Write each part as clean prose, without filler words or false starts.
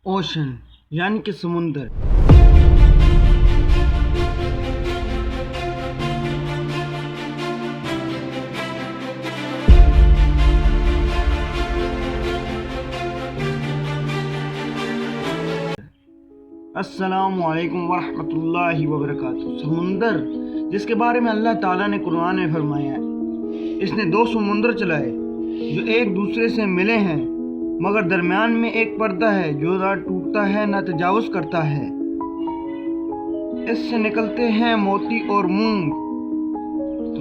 Ocean यानी कि समुंदर। अस्सलामुअलैकुम वरहमतुल्लाहि वबरकातुहू। समुंदर जिसके बारे में अल्लाह ताला ने कुरान में फरमाया है, इसने दो समुंदर चलाए जो एक दूसरे से मिले हैं, मगर दरमियान में एक पर्दा है जो ना टूटता है ना तजावुज़ करता है। इससे निकलते हैं मोती और मूंग।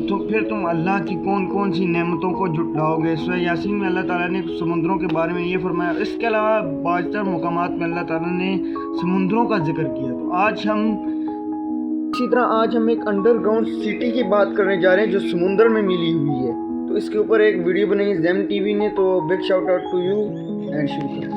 तो फिर तुम अल्लाह की कौन कौन सी नेमतों को जुटलाओगे। सूरह यासीन में अल्लाह ताला ने समुद्रों के बारे में ये फरमाया। इसके अलावा बाज़ मुकामात में अल्लाह ताला ने समुद्रों का जिक्र किया। तो आज हम एक अंडरग्राउंड सिटी की बात करने जा रहे हैं जो समुंदर में मिली हुई है। तो इसके ऊपर एक वीडियो बनाई है ज़ेम टीवी ने, तो big shout out to you and शुक्रिया।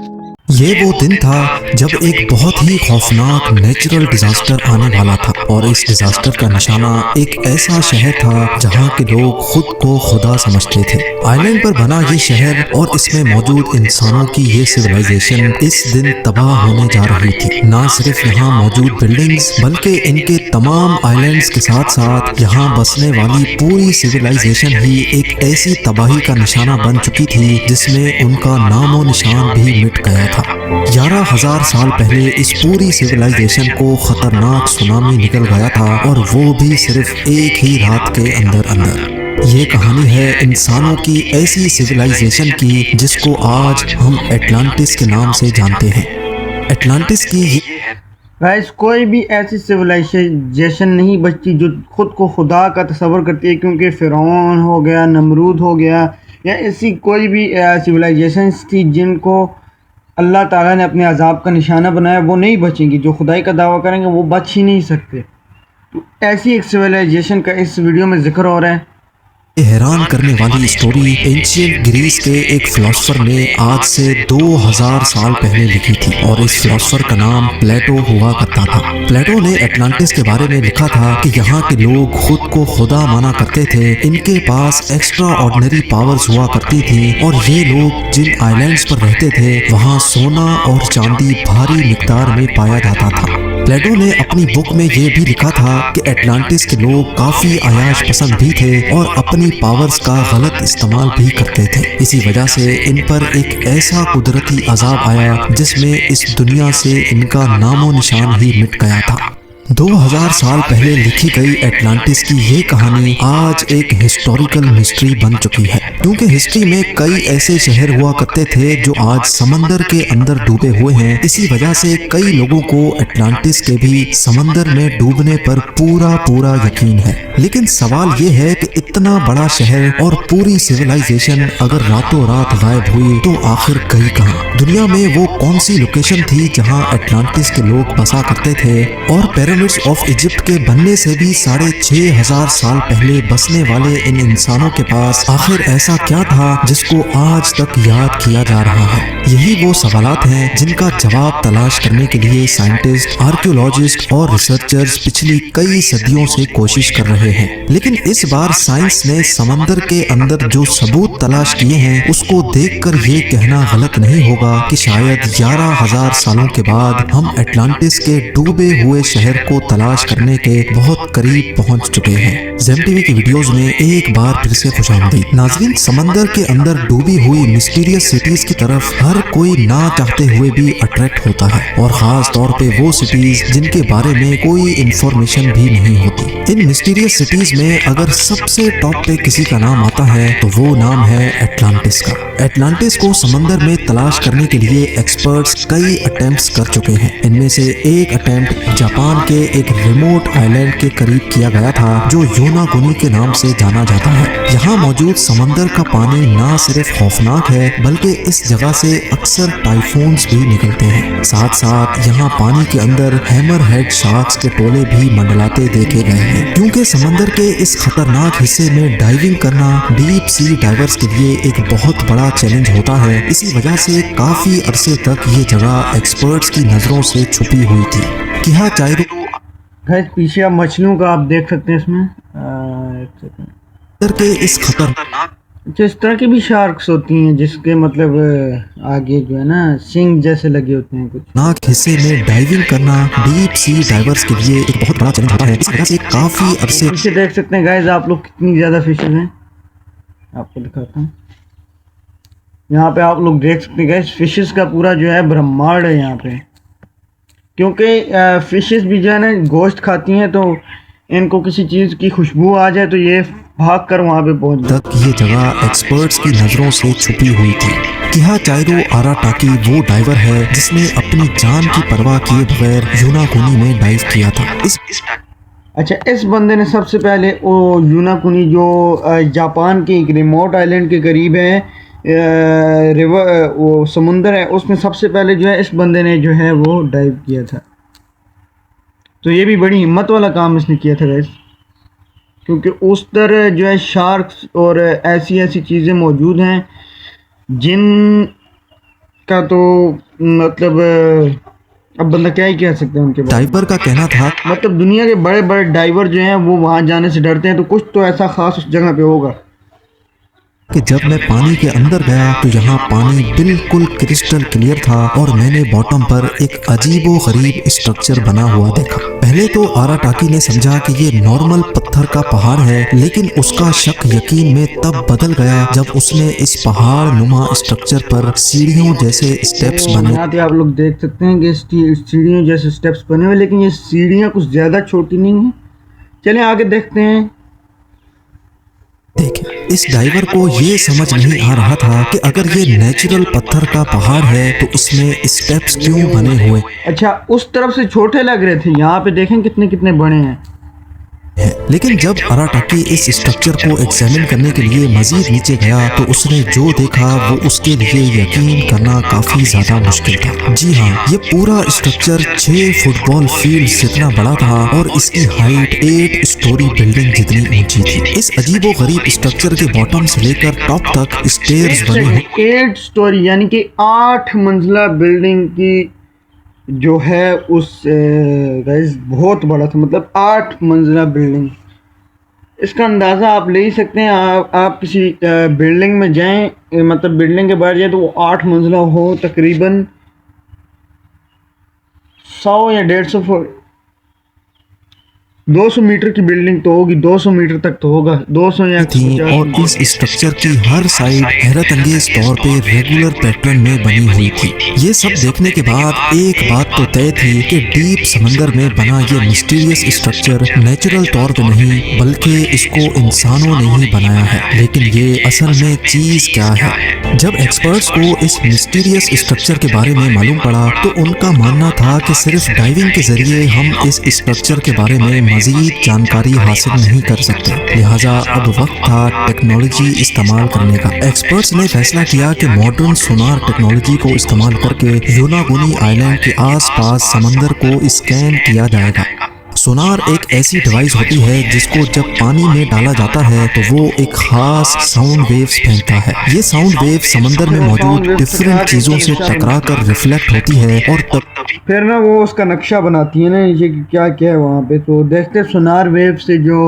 ये वो दिन था जब एक बहुत ही खौफनाक नेचुरल डिजास्टर आने वाला था, और इस डिजास्टर का निशाना एक ऐसा शहर था जहाँ के लोग खुद को खुदा समझते थे। आइलैंड पर बना ये शहर और इसमें मौजूद इंसानों की ये सिविलाइजेशन इस दिन तबाह होने जा रही थी। ना सिर्फ यहाँ मौजूद बिल्डिंग्स बल्कि इनके तमाम आइलैंड्स के साथ साथ यहाँ बसने वाली पूरी सिविलाइजेशन ही एक ऐसी तबाही का निशाना बन चुकी थी जिसमें उनका नामो निशान भी मिट गया था। 11,000 साल पहले इस पूरी सिविलाइजेशन को खतरनाक सुनामी निकल गया था, और वो भी सिर्फ एक ही रात के अंदर। ये कहानी है इंसानों की ऐसी सिविलाइजेशन की जिसको आज हम एटलांटिस के नाम से जानते हैं। एटलांटिस की गाइस, कोई भी ऐसी सिविलाइजेशन नहीं बचती जो खुद को खुदा का तस्वर करती है, क्योंकि फिरौन हो गया, नमरूद हो गया, या ऐसी कोई भी सिविलाइजेशन थी जिनको अल्लाह ताला ने अपने अजाब का निशाना बनाया, वो नहीं बचेंगी। जो खुदाई का दावा करेंगे वो बच ही नहीं सकते। तो ऐसी एक सिविलाइजेशन का इस वीडियो में जिक्र हो रहा है। हैरान करने वाली स्टोरी एंशिएंट ग्रीस के एक फिलोसोफर ने आज से 2000 साल पहले लिखी थी, और इस फिलोसोफर का नाम प्लेटो हुआ करता था। प्लेटो ने एटलांटिस के बारे में लिखा था कि यहाँ के लोग खुद को खुदा माना करते थे, इनके पास एक्स्ट्रा ऑर्डिनरी पावर्स हुआ करती थी, और ये लोग जिन आइलैंड्स पर रहते थे वहाँ सोना और चांदी भारी मिकदार में पाया जाता था। प्लेटो ने अपनी बुक में ये भी लिखा था कि एटलांटिस के लोग काफी अयाश पसंद भी थे और अपनी पावर्स का गलत इस्तेमाल भी करते थे। इसी वजह से इन पर एक ऐसा कुदरती अजाब आया जिसमें इस दुनिया से इनका नामो निशान ही मिट गया था। 2000 साल पहले लिखी गई एटलांटिस की ये कहानी आज एक हिस्टोरिकल मिस्ट्री बन चुकी है, क्योंकि हिस्ट्री में कई ऐसे शहर हुआ करते थे जो आज समंदर के अंदर डूबे हुए हैं। इसी वजह से कई लोगों को एटलांटिस के भी समंदर में डूबने पर पूरा यकीन है। लेकिन सवाल ये है कि इतना बड़ा शहर और पूरी सिविलाइजेशन अगर रातों रात गायब हुई तो आखिर गई कहाँ? दुनिया में वो कौन सी लोकेशन थी जहाँ एटलांटिस के लोग बसा करते थे? और पिरामिड्स ऑफ इजिप्ट के बनने से भी 6,500 साल पहले बसने वाले इन इंसानों के पास आखिर ऐसा क्या था जिसको आज तक याद किया जा रहा है? यही वो सवालात हैं जिनका जवाब तलाश करने के लिए साइंटिस्ट, आर्कियोलॉजिस्ट और रिसर्चर्स पिछली कई सदियों से कोशिश कर रहे हैं। लेकिन इस बार साइंस ने समंदर के अंदर जो सबूत तलाश किए हैं उसको देखकर ये कहना गलत नहीं होगा कि शायद 11,000 सालों के बाद हम एटलांटिस के डूबे हुए शहर को तलाश करने के बहुत करीब पहुंच चुके हैं। ज़ेम टीवी की वीडियोस में एक बार फिर से खुशामदीद। नाज़रीन, समंदर के अंदर डूबी हुई मिस्टीरियस सिटीज की तरफ हर कोई ना चाहते हुए भी अट्रैक्ट होता है, और खास तौर पे वो सिटीज जिनके बारे में कोई इंफॉर्मेशन भी नहीं होती। इन मिस्टीरियस सिटीज में अगर सबसे टॉप पे किसी का नाम आता है तो वो नाम है एटलांटिस का। एटलांटिस को समंदर में तलाश करने के लिए एक्सपर्ट्स कई अटेम्प्ट्स कर चुके हैं। इनमें से एक अटेम्प्ट जापान के एक रिमोट आइलैंड के करीब किया गया था जो योनागुनी के नाम से जाना जाता है। यहाँ मौजूद समंदर का पानी ना सिर्फ खौफनाक है बल्कि इस जगह से अक्सर टाइफून्स भी निकलते हैं। साथ साथ यहाँ पानी के अंदर हैमरहेड शार्क्स के टोले भी मंडलाते देखे गए हैं। क्योंकि समंदर के इस खतरनाक हिस्से में डाइविंग करना डीप सी डाइवर्स के लिए एक बहुत बड़ा चैलेंज होता है। इसी वजह से काफी अरसे तक ये जगह एक्सपर्ट्स की नजरों से छुपी हुई थी। क्या चाहे पीछे आप मछलियों का आप देख सकते हैं इसमें। के इस खतरनाक अच्छा, इस तरह की भी शार्क्स होती हैं जिसके मतलब आगे जो है ना सिंग जैसे लगे होते हैं कुछ। नाक हिस्से में डाइविंग करना डीप सी डाइवर्स के लिए एक बहुत बड़ा चैलेंज होता है। इस वजह से काफी अरसे पीछे देख सकते हैं गाइस आप लोग कितनी ज़्यादा फिशेज हैं, आपको दिखाता हूँ। यहाँ पे आप लोग देख सकते हैं गाइस फिशेस का पूरा जो है ब्रह्मांड है यहाँ पे, क्योंकि फिशेस भी जो है ना गोश्त खाती हैं, तो इनको किसी चीज़ की खुशबू आ जाए तो ये भाग कर वहाँ पे पहुँच जाए। तक ये जगह एक्सपर्ट्स की नजरों से छुपी हुई थी। किहा चाइरो आराटाकी वो डाइवर है जिसने अपनी जान की परवाह किए बगैर यूनाकुनी में डाइव किया था। अच्छा, इस बंदे ने सबसे पहले वो यूनाकुनी जो जापान के एक रिमोट आइलैंड के करीब है, रिवर वो समुंदर है, उसमें सबसे पहले जो है इस बंदे ने जो है वो डाइव किया था। तो ये भी बड़ी हिम्मत वाला काम इसने किया था गाइस, क्योंकि उस तरह जो है शार्क्स और ऐसी ऐसी चीज़ें मौजूद हैं जिन का तो मतलब अब बंदा क्या ही कह सकते हैं उनके बारे में। डाइवर का कहना था मतलब दुनिया के बड़े बड़े डाइवर जो हैं वो वहाँ जाने से डरते हैं, तो कुछ तो ऐसा खास उस जगह पे होगा। कि जब मैं पानी के अंदर गया तो यहाँ पानी बिल्कुल क्रिस्टल क्लियर था और मैंने बॉटम पर एक अजीबो गरीब स्ट्रक्चर बना हुआ देखा। पहले तो आराटाकी ने समझा कि ये नॉर्मल पत्थर का पहाड़ है, लेकिन उसका शक यकीन में तब बदल गया जब उसने इस पहाड़ नुमा स्ट्रक्चर पर सीढ़ियों जैसे स्टेप्स बने। यहाँ पे आप लोग देख सकते हैं कि सीढ़ियों जैसे स्टेप्स बने हुए, लेकिन ये सीढ़ियाँ कुछ ज़्यादा छोटी नहीं है। चलें आगे देखते हैं। देखिए, इस डाइवर को ये समझ नहीं आ रहा था कि अगर ये नेचुरल पत्थर का पहाड़ है तो इसमें स्टेप्स क्यों बने हुए अच्छा, उस तरफ से छोटे लग रहे थे, यहाँ पे देखें कितने कितने बड़े हैं। हैं। लेकिन जब आराटाकी इस स्ट्रक्चर को एग्जामिन करने के लिए मजीद नीचे गया तो उसने जो देखा वो उसके लिए यकीन करना काफी ज्यादा मुश्किल था। जी हाँ, ये पूरा स्ट्रक्चर 6 फुटबॉल फील्ड जितना बड़ा था और इसकी हाइट 8 स्टोरी बिल्डिंग जितनी ऊंची थी। इस अजीबो गरीब स्ट्रक्चर के बॉटम से लेकर टॉप तक स्टेयर्स बने हुए 8 स्टोरी यानी कि 8 मंजिला बिल्डिंग की जो है उस गाइस बहुत बड़ा था, मतलब 8 मंजिला बिल्डिंग। इसका अंदाज़ा आप ले ही सकते हैं। आप किसी बिल्डिंग में जाएं, मतलब बिल्डिंग के बाहर जाएं तो वो 8 मंजिला हो, तकरीबन 100 या 150 फुट 200 मीटर की बिल्डिंग तो होगी, 200 मीटर तक तो होगा, 200 या थी और इस स्ट्रक्चर की हर साइड हैरत अंगेज तौर पे रेगुलर पैटर्न में बनी हुई थी। ये सब देखने के बाद एक बात तो तय थी कि डीप समंदर में बना ये मिस्टीरियस स्ट्रक्चर नेचुरल तौर पे नहीं बल्कि इसको इंसानों ने ही बनाया है। लेकिन ये असल में चीज क्या है? जब एक्सपर्ट्स को इस मिस्टीरियस स्ट्रक्चर के बारे में मालूम पड़ा तो उनका मानना था कि सिर्फ डाइविंग के जरिए हम इस स्ट्रक्चर के बारे में मजीद जानकारी हासिल नहीं कर सकते, लिहाजा अब वक्त था टेक्नोलॉजी इस्तेमाल करने का। एक्सपर्ट्स ने फैसला किया कि मॉडर्न सोनार टेक्नोलॉजी को इस्तेमाल करके यूनागुनी आइलैंड के आसपास समंदर को स्कैन किया जाएगा। सोनार एक ऐसी डिवाइस होती है जिसको जब पानी में डाला जाता है तो वो एक खास साउंड वेव्स फेंकता है। ये साउंड वेव समंदर में मौजूद डिफरेंट चीजों से टकरा कर रिफ्लेक्ट होती है और तब फिर ना वो उसका नक्शा बनाती है ना ये कि क्या क्या है वहाँ पे। तो देखते सोनार वेव से जो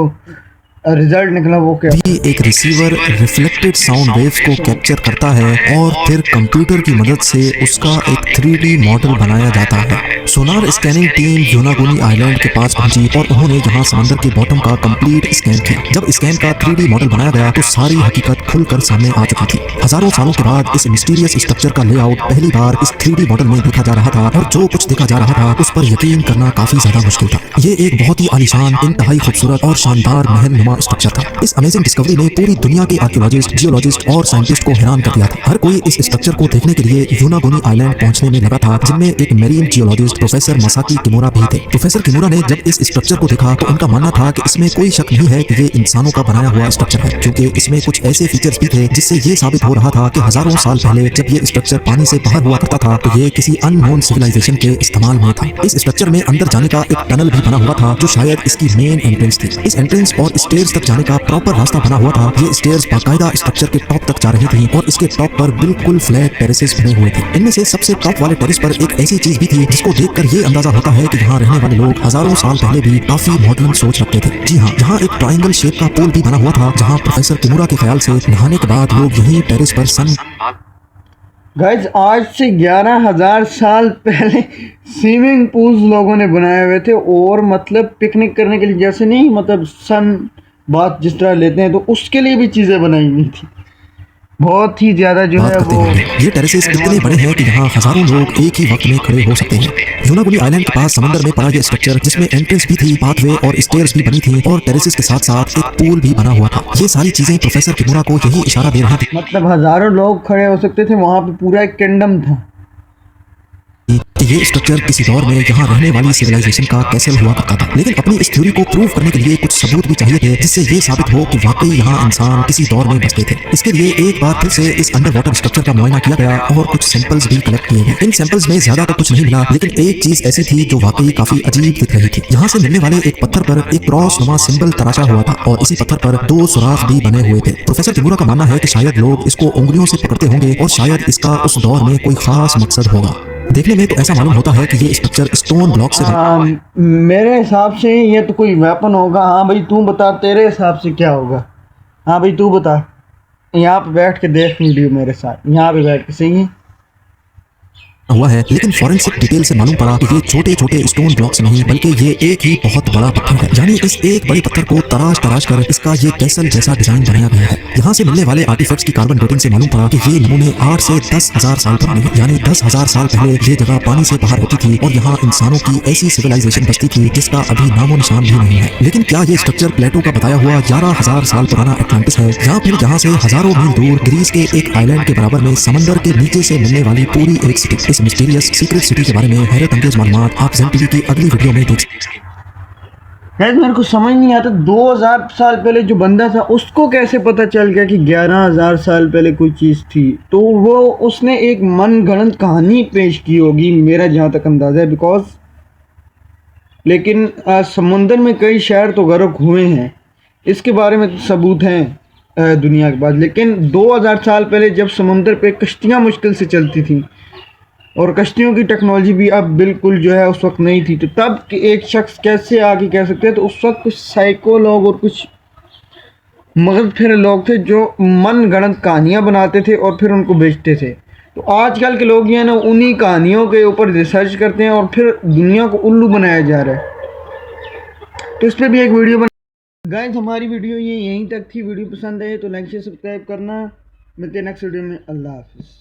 रिजल्ट निकला वो क्या भी एक रिसीवर रिफ्लेक्टेड साउंड वेव्स को कैप्चर करता है और फिर कंप्यूटर की मदद से उसका एक 3D मॉडल बनाया जाता है। सोनार स्कैनिंग टीम यूनागुनी आइलैंड के पास पहुंची और उन्होंने यहाँ समंदर के बॉटम का कंप्लीट स्कैन किया। जब स्कैन का 3D मॉडल बनाया गया तो सारी हकीकत खुलकर सामने आ चुकी थी। हजारों सालों के बाद इस मिस्टीरियस स्ट्रक्चर का लेआउट पहली बार इस 3D मॉडल में देखा जा रहा था और जो कुछ देखा जा रहा था उस पर यकीन करना काफी ज्यादा मुश्किल था। ये एक बहुत ही आलीशान, इंतहाई खूबसूरत और शानदार महल स्ट्रक्चर था। इस अमेजिंग डिस्कवरी ने पूरी दुनिया के आर्कियोलॉजिस्ट, जियोलॉजिस्ट और साइंटिस्ट को हैरान कर दिया था। हर कोई इस स्ट्रक्चर को देखने के लिए यूनागुनी आइलैंड पहुंचने में लगा था, जिनमें एक मेरीन जियोलॉजिस्ट प्रोफेसर मसाकी किमुरा भी थे। प्रोफेसर किमुरा ने जब इस स्ट्रक्चर को देखा तो उनका मानना था कि इसमें कोई शक नहीं है कि ये इंसानों का बनाया हुआ स्ट्रक्चर है, क्योंकि इसमें कुछ ऐसे फीचर्स भी थे जिससे ये साबित हो रहा था कि हजारों साल पहले जब ये स्ट्रक्चर पानी से बाहर हुआ करता था तो ये किसी अननोन सिविलाइजेशन के इस्तेमाल में था। इस स्ट्रक्चर में अंदर जाने का एक टनल भी बना हुआ था जो शायद इसकी मेन एंट्रेंस थी। इस एंट्रेंस और स्टेज स्टेयर्स तक जाने का प्रॉपर रास्ता बना हुआ था। ये स्टेयर्स बाकायदा स्ट्रक्चर के टॉप तक जा रही थी और इसके टॉप पर बिल्कुल फ्लैट टेरेसेस बने हुए थे। इनमें से सबसे टॉप वाले टेरेस पर एक ऐसी चीज भी थी जिसको देखकर ये अंदाजा होता है कि यहाँ रहने वाले लोग हजारों साल पहले भी काफी मॉडर्न सोच रखते थे। जी हाँ, यहाँ एक ट्रायंगल शेप का पूल भी बना हुआ था जहाँ प्रोफेसर किमुरा के ख्याल से नहाने के बाद लोग यही टेरेस पर सन गाइज आज से 11,000 साल पहले स्विमिंग पूल्स लोगों ने बनाए हुए थे और मतलब पिकनिक करने के लिए, जैसे नहीं मतलब सन बात जिस तरह लेते हैं तो उसके लिए भी चीज़ें बनाई हुई थी। बहुत ही ज़्यादा जो बात है करते वो होंगे। ये टेरेसेस इतने बड़े हैं कि यहाँ हजारों लोग एक ही वक्त में खड़े हो सकते हैं। यूनागुनी आइलैंड के पास समंदर में पड़ा ये स्ट्रक्चर जिसमें एंट्रेंस भी थी, पाथवे और स्टेयर्स भी बनी थी और टेरेसेस के साथ साथ एक पूल भी बना हुआ था। ये सारी चीजें प्रोफेसर किमुरा को यही इशारा दे रही थी मतलब हज़ारों लोग खड़े हो सकते थे, वहाँ पे पूरा एक किंगडम था। कि ये स्ट्रक्चर किसी दौर में यहाँ रहने वाली सिविलाइजेशन का कैसल हुआ करता था। लेकिन अपनी इस थ्योरी को प्रूव करने के लिए कुछ सबूत भी चाहिए थे जिससे ये साबित हो कि वाकई यहाँ इंसान किसी दौर में बसते थे। इसके लिए एक बार फिर से इस अंडर वाटर स्ट्रक्चर का मुआयना किया गया और कुछ सैंपल्स भी कलेक्ट किए गए। इन सैंपल्स में ज्यादा तो कुछ नहीं मिला, लेकिन एक चीज ऐसी थी जो वाकई काफी अजीब दिख रही थी। यहाँ से मिलने वाले एक पत्थर पर एक क्रॉस नुमा सिंबल तराशा हुआ था और इसी पत्थर पर 2 सुराख भी बने हुए थे। प्रोफेसर किमुरा का मानना है कि शायद लोग इसको उंगलियों से पकड़ते होंगे और शायद इसका उस दौर में कोई खास मकसद होगा। देखने में तो ऐसा मालूम होता है कि ये स्ट्रक्चर स्टोन ब्लॉक से मेरे हिसाब से ये तो कोई वेपन होगा। हाँ भाई तू बता, तेरे हिसाब से क्या होगा? हाँ भाई तू बता, यहाँ पे बैठ के देख वीडियो मेरे साथ, यहाँ पे बैठ के सही है हुआ है। लेकिन फॉरेंसिक डिटेल से मालूम पड़ा कि ये छोटे छोटे स्टोन ब्लॉक्स नहीं बल्कि ये एक ही बहुत बड़ा पत्थर है। यानी इस एक बड़े पत्थर को तराश कर इसका ये कैसल जैसा डिजाइन बनाया गया है। यहाँ से मिलने वाले आर्टिफैक्ट्स की कार्बन डेटिंग से मालूम पड़ा कि ये नमूने 8 से 10,000 साल पुराने हैं। यानी 10,000 साल पहले ये जगह पानी से बाहर होती थी और यहाँ इंसानों की ऐसी सिविलाइजेशन बसती थी जिसका अभी नामो निशान भी नहीं है। लेकिन क्या ये स्ट्रक्चर प्लेटो का बताया हुआ 11,000 साल पुराना एटलांटिस है या फिर यहाँ से हजारों मील दूर ग्रीस के एक आइलैंड के बराबर में समंदर के नीचे से मिलने वाली पूरी एक सिटी? इस मिस्टीरियस सीक्रेट सिटी के बारे में हैरत अंगेज मालूमात आप ज़ेन टीवी की अगली वीडियो में देख सकते हैं। मेरे को समझ नहीं आता 2000 साल पहले जो बंदा था उसको कैसे पता चल गया कि 11,000 साल पहले कोई चीज़ थी। तो वो उसने एक मनगढ़ंत कहानी पेश की होगी मेरा जहाँ तक अंदाज़ा है, बिकॉज लेकिन समुंदर में कई शहर तो गर्क हुए हैं, इसके बारे में तो सबूत हैं दुनिया के पास। लेकिन 2000 साल पहले जब समुंदर पे कश्तियाँ मुश्किल से चलती थी और कश्तियों की टेक्नोलॉजी भी अब बिल्कुल जो है उस वक्त नहीं थी, तो तब एक शख्स कैसे आगे कह सकते हैं? तो उस वक्त कुछ साइको लोग और कुछ मगज फिर लोग थे जो मनगढ़ंत कहानियाँ बनाते थे और फिर उनको बेचते थे। तो आजकल के लोग ये ना उन्हीं कहानियों के ऊपर रिसर्च करते हैं और फिर दुनिया को उल्लू बनाया जा रहा है। तो इस पर भी एक वीडियो बना। गाइस हमारी वीडियो ये यहीं तक थी। वीडियो पसंद आए तो लाइक शेयर सब्सक्राइब करना। मिलते हैं नेक्स्ट वीडियो में। अल्लाह हाफिज़।